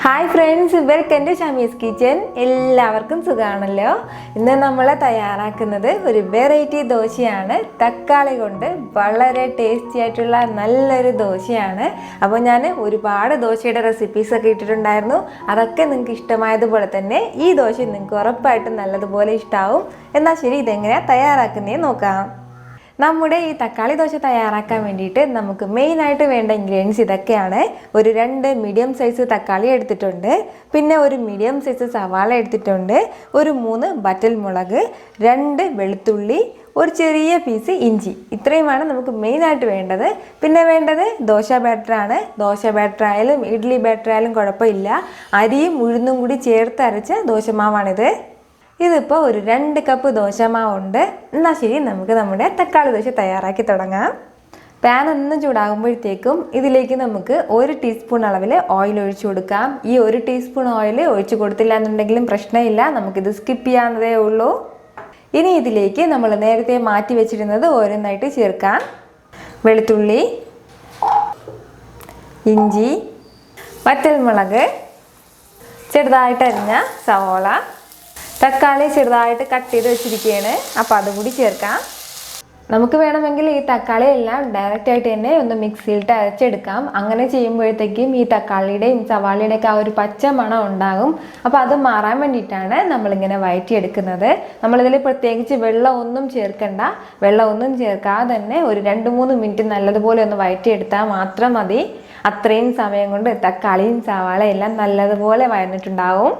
Hi friends, welcome to ഷമീസ് kitchen. എല്ലാവർക്കും സുഖമാണല്ലോ. ഇന്ന് നമ്മൾ തയ്യാറാക്കുന്നത് ഒരു വെറൈറ്റി ദോശയാണ്. തക്കാളി കൊണ്ട് വളരെ ടേസ്റ്റി ആയിട്ടുള്ള നല്ലൊരു ദോശയാണ്. അപ്പോൾ ഞാൻ ഒരുപാട് ദോശയുടെ റെസിപ്പീസൊക്കെ ഇട്ടിട്ടുണ്ടായിരുന്നു. അതൊക്കെ നിങ്ങൾക്ക് ഇഷ്ടമായതുപോലെ തന്നെ ഈ ദോശ നിങ്ങൾക്ക് ഉറപ്പായിട്ടും നല്ലതുപോലെ ഇഷ്ടമാവും. എന്നാൽ ശരി, ഇതെങ്ങനെയാണ് തയ്യാറാക്കുന്നതെന്ന് നോക്കാം. നമ്മുടെ ഈ തക്കാളി ദോശ തയ്യാറാക്കാൻ വേണ്ടിയിട്ട് നമുക്ക് മെയിനായിട്ട് വേണ്ട ഇൻഗ്രീഡിയൻസ് ഇതൊക്കെയാണ്. ഒരു 2 മീഡിയം സൈസ് തക്കാളി എടുത്തിട്ടുണ്ട്, പിന്നെ ഒരു മീഡിയം സൈസ് സവാള എടുത്തിട്ടുണ്ട്, ഒരു 3 വറ്റൽമുളക്, 2 വെളുത്തുള്ളി, ഒരു ചെറിയ പീസ് ഇഞ്ചി. ഇത്രയുമാണ് നമുക്ക് മെയിനായിട്ട് വേണ്ടത്. പിന്നെ വേണ്ടത് ദോശ ബാറ്ററാണ്. ദോശ ബാറ്റർ ആയാലും ഇഡ്ഡലി ബാറ്റർ ആയാലും കുഴപ്പമില്ല. അരിയും ഉഴുന്നും കൂടി ചേർത്ത് അരച്ച ദോശമാവാണിത്. ഇതിപ്പോൾ ഒരു 2 കപ്പ് ദോശമാവുണ്ട്. എന്നാൽ ശരി, നമുക്ക് നമ്മുടെ തക്കാളി ദോശ തയ്യാറാക്കി തുടങ്ങാം. പാൻ ഒന്ന് ചൂടാകുമ്പോഴത്തേക്കും ഇതിലേക്ക് നമുക്ക് 1 ടീസ്പൂൺ അളവിൽ ഓയിൽ ഒഴിച്ചു കൊടുക്കാം. ഈ 1 ടീസ്പൂൺ ഓയിൽ ഒഴിച്ചു കൊടുത്തില്ല എന്നുണ്ടെങ്കിലും പ്രശ്നമില്ല, നമുക്കിത് സ്കിപ്പ് ചെയ്യാവുന്നതേ ഉള്ളൂ. ഇനി ഇതിലേക്ക് നമ്മൾ നേരത്തെ മാറ്റി വെച്ചിരുന്നത് ഓരോന്നായിട്ട് ചേർക്കാം. വെളുത്തുള്ളി, ഇഞ്ചി, വറ്റൽമുളക്, ചെറുതായിട്ട് അരിഞ്ഞ സവോള, തക്കാളി ചെറുതായിട്ട് കട്ട് ചെയ്ത് വെച്ചിരിക്കുകയാണ്. അപ്പോൾ അതുകൂടി ചേർക്കാം. നമുക്ക് വേണമെങ്കിൽ ഈ തക്കാളി എല്ലാം ഡയറക്റ്റായിട്ട് തന്നെ ഒന്ന് മിക്സിയിലിട്ട് അരച്ചെടുക്കാം. അങ്ങനെ ചെയ്യുമ്പോഴത്തേക്കും ഈ തക്കാളിയുടെയും സവാളയുടെയൊക്കെ ആ ഒരു പച്ച മണം ഉണ്ടാകും. അപ്പോൾ അത് മാറാൻ വേണ്ടിയിട്ടാണ് നമ്മളിങ്ങനെ വഴറ്റിയെടുക്കുന്നത്. നമ്മളിതിൽ പ്രത്യേകിച്ച് വെള്ളമൊന്നും ചേർക്കണ്ട. വെള്ളമൊന്നും ചേർക്കാതെ തന്നെ ഒരു 2-3 മിനിറ്റ് നല്ലതുപോലെ ഒന്ന് വഴറ്റിയെടുത്താൽ മാത്രം മതി. അത്രയും സമയം കൊണ്ട് തക്കാളിയും സവാളയും എല്ലാം നല്ലതുപോലെ വഴന്നിട്ടുണ്ടാവും.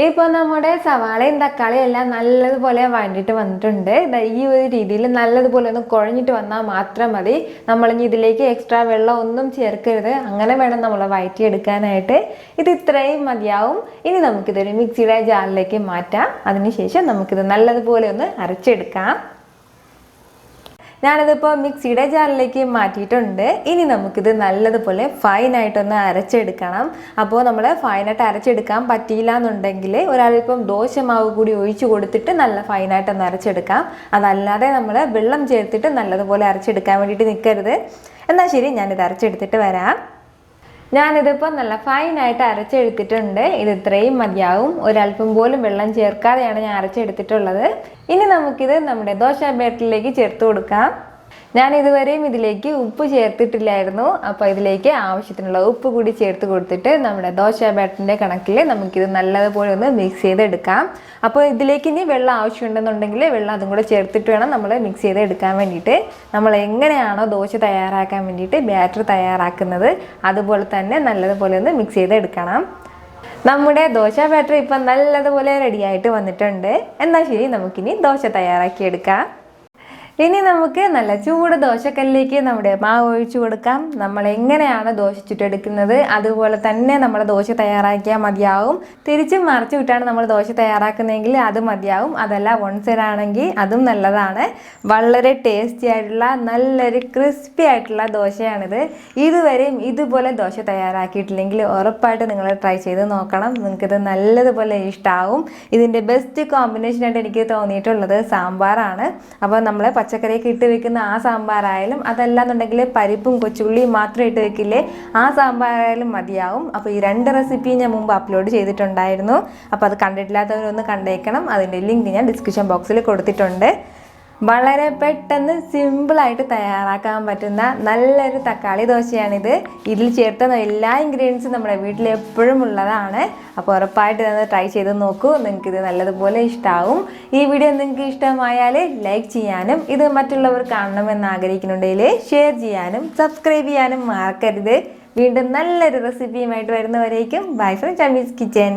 ഇപ്പോൾ നമ്മുടെ സവാളയും തക്കാളിയും എല്ലാം നല്ലതുപോലെ വഴണ്ടിട്ട് വന്നിട്ടുണ്ട്. ഈ ഒരു രീതിയിൽ നല്ലതുപോലെ ഒന്ന് കുഴഞ്ഞിട്ട് വന്നാൽ മാത്രം മതി. നമ്മളിനി ഇതിലേക്ക് എക്സ്ട്രാ വെള്ളം ഒന്നും ചേർക്കരുത്. അങ്ങനെ വേണം നമ്മൾ വഴറ്റിയെടുക്കാനായിട്ട്. ഇത് ഇത്രയും മതിയാവും. ഇനി നമുക്കിതൊരു മിക്സിയുടെ ജാറിലേക്ക് മാറ്റാം. അതിനുശേഷം നമുക്കിത് നല്ലതുപോലെ ഒന്ന് അരച്ചെടുക്കാം. ഞാനിതിപ്പോൾ മിക്സിയുടെ ജാറിലേക്ക് മാറ്റിയിട്ടുണ്ട്. ഇനി നമുക്കിത് നല്ലതുപോലെ ഫൈനായിട്ടൊന്ന് അരച്ചെടുക്കണം. അപ്പോൾ നമ്മൾ ഫൈനായിട്ട് അരച്ചെടുക്കാൻ പറ്റിയില്ല എന്നുണ്ടെങ്കിൽ ഒരാളിപ്പം ദോശമാവ് കൂടി ഒഴിച്ചു കൊടുത്തിട്ട് നല്ല ഫൈനായിട്ടൊന്ന് അരച്ചെടുക്കാം. അതല്ലാതെ നമ്മൾ വെള്ളം ചേർത്തിട്ട് നല്ലതുപോലെ അരച്ചെടുക്കാൻ വേണ്ടിയിട്ട് നിൽക്കരുത്. എന്നാൽ ശരി, ഞാനിത് അരച്ചെടുത്തിട്ട് വരാം. ഞാനിതിപ്പോൾ നല്ല ഫൈനായിട്ട് അരച്ചെടുത്തിട്ടുണ്ട്. ഇത് ഇത്രയും മതിയാവും. ഒരല്പം പോലും വെള്ളം ചേർക്കാതെയാണ് ഞാൻ അരച്ചെടുത്തിട്ടുള്ളത്. ഇനി നമുക്കിത് നമ്മുടെ ദോശ ബാറ്ററിലേക്ക് ചേർത്ത് കൊടുക്കാം. ഞാൻ ഇതുവരെയും ഇതിലേക്ക് ഉപ്പ് ചേർത്തിട്ടില്ലായിരുന്നു. അപ്പോൾ ഇതിലേക്ക് ആവശ്യത്തിനുള്ള ഉപ്പ് കൂടി ചേർത്ത് കൊടുത്തിട്ട് നമ്മുടെ ദോശ ബാറ്ററിൻ്റെ കണക്കിൽ നമുക്കിത് നല്ലതുപോലെ ഒന്ന് മിക്സ് ചെയ്തെടുക്കാം. അപ്പോൾ ഇതിലേക്ക് ഇനി വെള്ളം ആവശ്യമുണ്ടെന്നുണ്ടെങ്കിൽ വെള്ളം അതും കൂടെ ചേർത്തിട്ട് വേണം നമ്മൾ മിക്സ് ചെയ്തെടുക്കാൻ വേണ്ടിയിട്ട്. നമ്മൾ എങ്ങനെയാണോ ദോശ തയ്യാറാക്കാൻ വേണ്ടിയിട്ട് ബാറ്റർ തയ്യാറാക്കുന്നത് അതുപോലെ തന്നെ നല്ലതുപോലെ ഒന്ന് മിക്സ് ചെയ്തെടുക്കണം. നമ്മുടെ ദോശ ബാറ്റർ ഇപ്പം നല്ലതുപോലെ റെഡിയായിട്ട് വന്നിട്ടുണ്ട്. എന്നാൽ ശരി, നമുക്കിനി ദോശ തയ്യാറാക്കിയെടുക്കാം. ഇനി നമുക്ക് നല്ല ചൂട് ദോശക്കല്ലിലേക്ക് നമ്മുടെ മാവ് ഒഴിച്ചു കൊടുക്കാം. നമ്മൾ എങ്ങനെയാണ് ദോശ ചുട്ടെടുക്കുന്നത് അതുപോലെ തന്നെ നമ്മൾ ദോശ തയ്യാറാക്കിയാൽ മതിയാവും. തിരിച്ചും മറിച്ചു വിട്ടാണ് നമ്മൾ ദോശ തയ്യാറാക്കുന്നതെങ്കിൽ അത് മതിയാവും. അതല്ല വൺ സൈഡ് ആണെങ്കിൽ അതും നല്ലതാണ്. വളരെ ടേസ്റ്റി ആയിട്ടുള്ള നല്ലൊരു ക്രിസ്പി ആയിട്ടുള്ള ദോശയാണിത്. ഇതുവരെയും ഇതുപോലെ ദോശ തയ്യാറാക്കിയിട്ടില്ലെങ്കിൽ ഉറപ്പായിട്ട് നിങ്ങൾ ട്രൈ ചെയ്ത് നോക്കണം. നിങ്ങൾക്കിത് നല്ലതുപോലെ ഇഷ്ടമാവും. ഇതിൻ്റെ ബെസ്റ്റ് കോമ്പിനേഷനായിട്ട് എനിക്ക് തോന്നിയിട്ടുള്ളത് സാമ്പാറാണ്. അപ്പോൾ നമ്മൾ പച്ചക്കറിയൊക്കെ ഇട്ട് വെക്കുന്ന ആ സാമ്പാറായാലും അതല്ലാന്നുണ്ടെങ്കിൽ പരിപ്പും കൊച്ചുള്ളിയും മാത്രം ഇട്ട് വെക്കില്ലേ, ആ സാമ്പാറായാലും മതിയാവും. അപ്പോൾ ഈ 2 റെസിപ്പിയും ഞാൻ മുമ്പ് അപ്ലോഡ് ചെയ്തിട്ടുണ്ടായിരുന്നു. അപ്പോൾ അത് കണ്ടിട്ടില്ലാത്തവരൊന്ന് കണ്ടേക്കണം. അതിൻ്റെ ലിങ്ക് ഞാൻ ഡിസ്ക്രിപ്ഷൻ ബോക്സിൽ കൊടുത്തിട്ടുണ്ട്. വളരെ പെട്ടെന്ന് സിമ്പിളായിട്ട് തയ്യാറാക്കാൻ പറ്റുന്ന നല്ലൊരു തക്കാളി ദോശയാണിത്. ഇതിൽ ചേർത്ത എല്ലാ ഇൻഗ്രീഡിയൻസും നമ്മുടെ വീട്ടിൽ എപ്പോഴും ഉള്ളതാണ്. അപ്പോൾ ഉറപ്പായിട്ട് ഇതൊന്ന് ട്രൈ ചെയ്ത് നോക്കൂ. നിങ്ങൾക്കിത് നല്ലതുപോലെ ഇഷ്ടമാവും. ഈ വീഡിയോ നിങ്ങൾക്ക് ഇഷ്ടമായാൽ ലൈക്ക് ചെയ്യാനും ഇത് മറ്റുള്ളവർ കാണണമെന്ന് ആഗ്രഹിക്കുന്നുണ്ടെങ്കിൽ ഷെയർ ചെയ്യാനും സബ്സ്ക്രൈബ് ചെയ്യാനും മറക്കരുത്. വീണ്ടും നല്ലൊരു റെസിപ്പിയുമായിട്ട് വരുന്നവരേക്കും ബൈ ഫ്രം ഷമീസ് കിച്ചൻ.